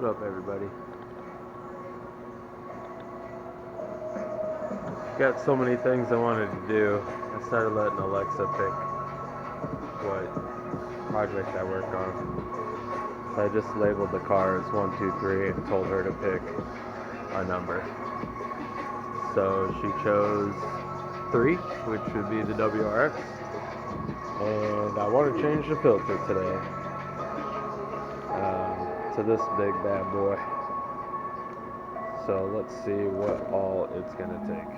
What up, everybody? Got so many things I wanted to do. I started letting Alexa pick what project I work on. So I just labeled the car as 1, 2, 3 and told her to pick a number. So she chose 3, which would be the Wrx. And I want to change the filter today to this big bad boy. So let's see what all it's going to take.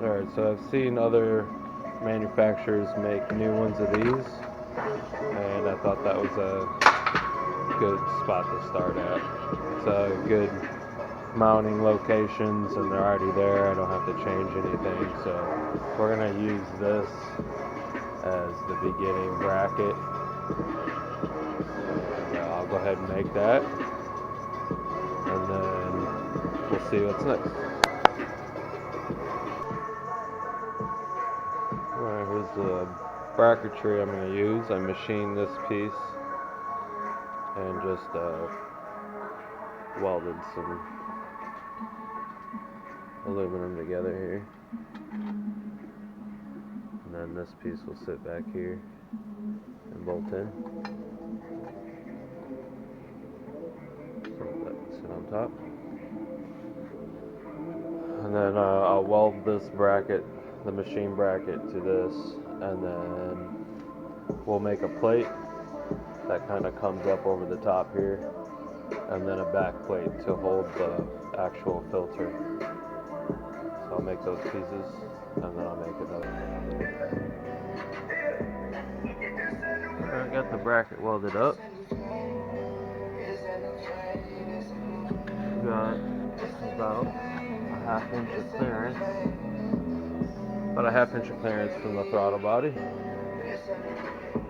Alright, so I've seen other manufacturers make new ones of these, and I thought that was a good spot to start at. It's a good mounting locations, and they're already there. I don't have to change anything, so we're going to use this as the beginning bracket. And I'll go ahead and make that, and then we'll see what's next. Alright, here's the bracketry I'm going to use. I machined this piece and just welded some aluminum together here. And then this piece will sit back here and bolt in. So that will sit on top. And then I'll weld this bracket, the machine bracket, to this, and then we'll make a plate that kind of comes up over the top here, and then a back plate to hold the actual filter. So I'll make those pieces, and then I'll make another. I got the bracket welded up. Got about a half-inch of clearance. About a half-inch of clearance from the throttle body.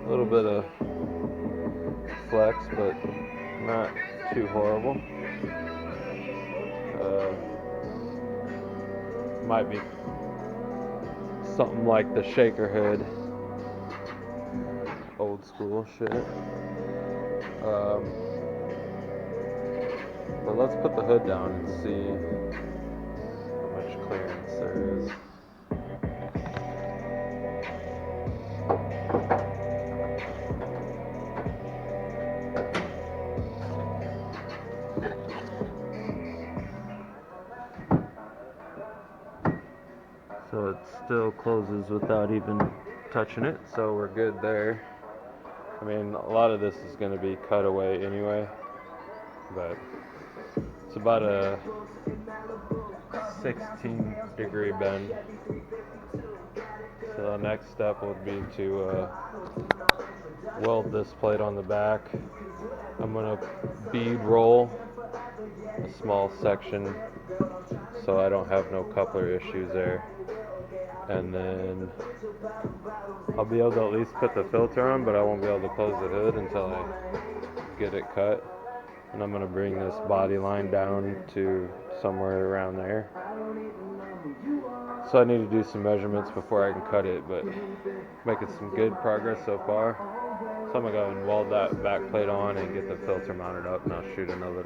A little bit of flex, but not too horrible. Might be something like the shaker hood, old school shit. But let's put the hood down and see how much clearance there is. So it still closes without even touching it, so we're good there. I mean, a lot of this is going to be cut away anyway, but it's about a 16-degree bend. So the next step would be to weld this plate on the back. I'm going to bead roll a small section so I don't have no coupler issues there. And then I'll be able to at least put the filter on, but I won't be able to close the hood until I get it cut. And I'm going to bring this body line down to somewhere around there. So I need to do some measurements before I can cut it, but making some good progress so far. So I'm going to go and weld that back plate on and get the filter mounted up, and I'll shoot another.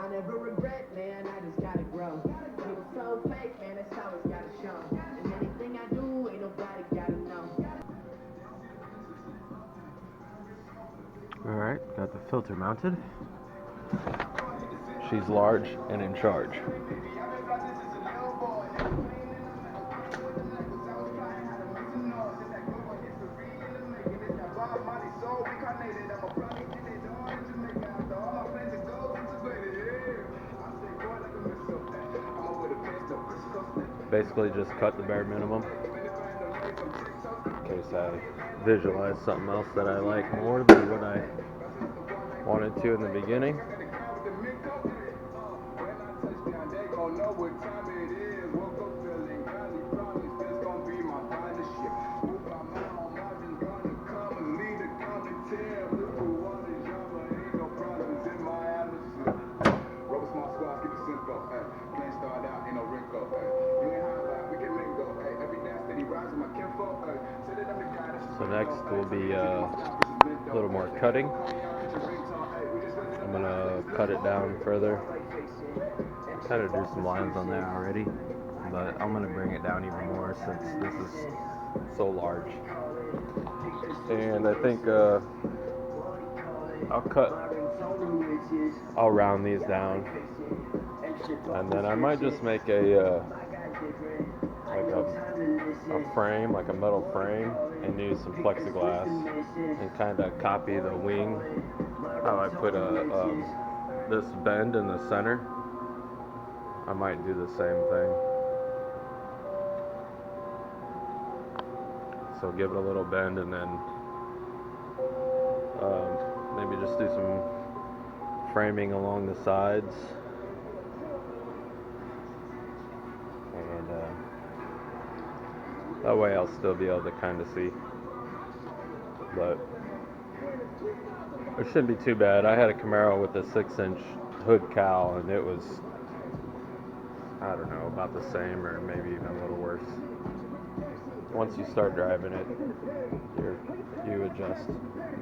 I never regret, man, I just gotta grow. filter mounted. She's large and in charge. Basically just cut the bare minimum in case I visualize something else that I like more than what I wanted to in the beginning. So next will be a little more cutting. I'm going to cut it down further. Kind of do some lines on there already, but I'm going to bring it down even more since this is so large. And I think I'll round these down, and then I might just make a frame, like a metal frame, and use some plexiglass and kind of copy the wing. How I put this bend in the center. I might do the same thing. So give it a little bend, and then maybe just do some framing along the sides. And that way I'll still be able to kind of see. But it shouldn't be too bad. I had a Camaro with a 6-inch hood cowl, and it was, I don't know, about the same or maybe even a little worse. Once you start driving it, you adjust,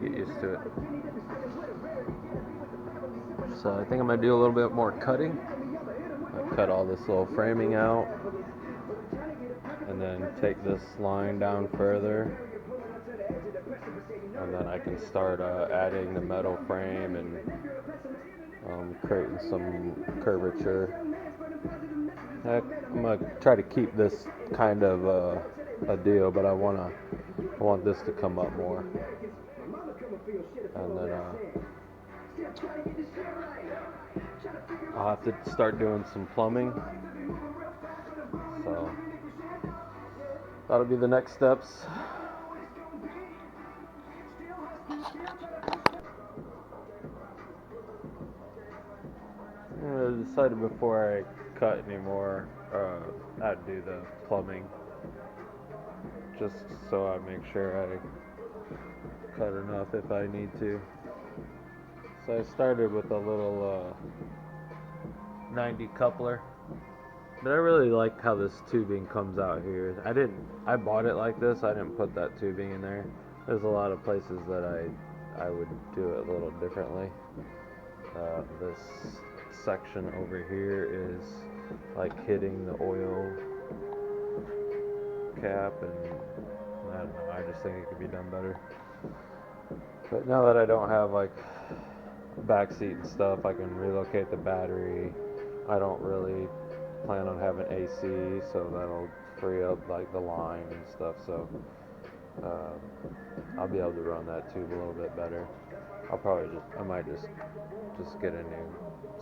you get used to it. So I think I'm going to do a little bit more cutting. I'll cut all this little framing out, and then take this line down further, and then I can start adding the metal frame and creating some curvature. I'm going to try to keep this kind of a deal, but I want this to come up more. And then I'll have to start doing some plumbing. So that'll be the next steps. I decided before I cut anymore, I'd do the plumbing, just so I make sure I cut enough if I need to. So I started with a little 90 coupler, but I really like how this tubing comes out here. I bought it like this. I didn't put that tubing in there. There's a lot of places that I would do it a little differently. This section over here is like hitting the oil cap, and I don't know, I just think it could be done better. But now that I don't have like back seat and stuff, I can relocate the battery. I don't really plan on having AC, so that'll free up like the line and stuff, so I'll be able to run that tube a little bit better. I might just get a new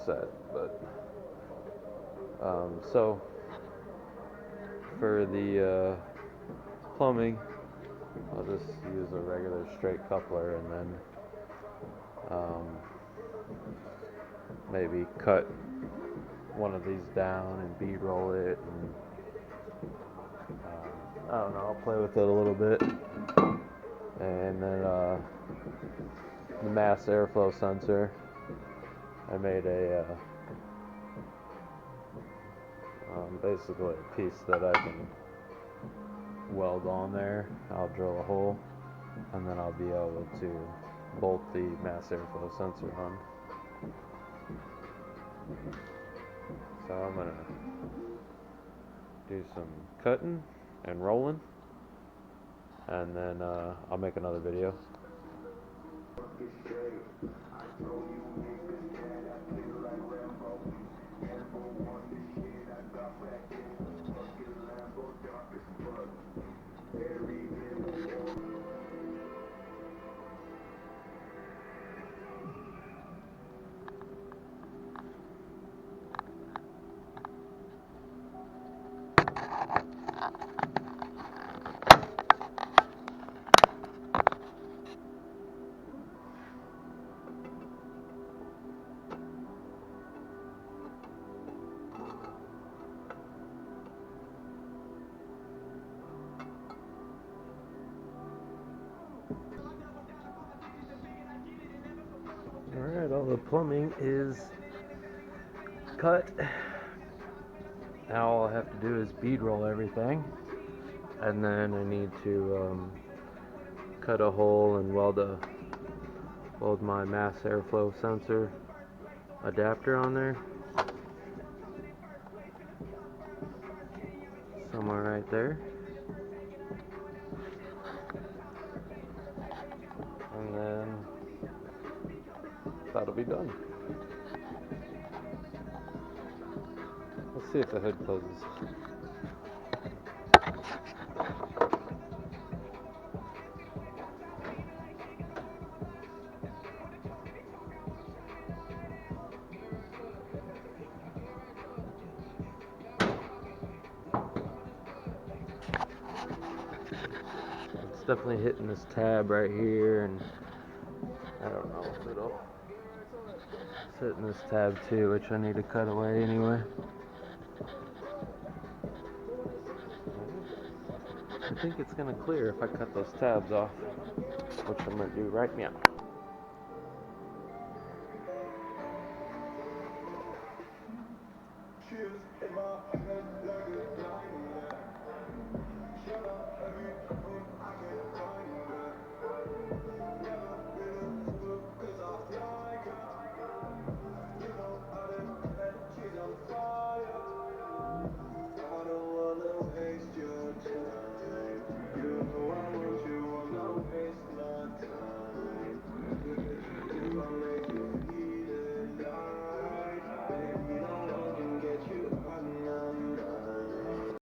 set. But so for the plumbing, I'll just use a regular straight coupler, and then maybe cut one of these down and bead roll it, and I don't know, I'll play with it a little bit. And then the mass airflow sensor, I made a basically a piece that I can weld on there. I'll drill a hole, and then I'll be able to bolt the mass airflow sensor on. So I'm gonna do some cutting and rolling, and then I'll make another video. Alright, all the plumbing is cut. Now all I have to do is bead roll everything, and then I need to cut a hole and weld my mass airflow sensor adapter on there. Somewhere right there. And then that'll be done. Let's see if the hood closes. It's definitely hitting this tab right here, and I don't know if it'll. It's hitting this tab too, which I need to cut away anyway. I think it's gonna clear if I cut those tabs off, which I'm gonna do right now. Cheers.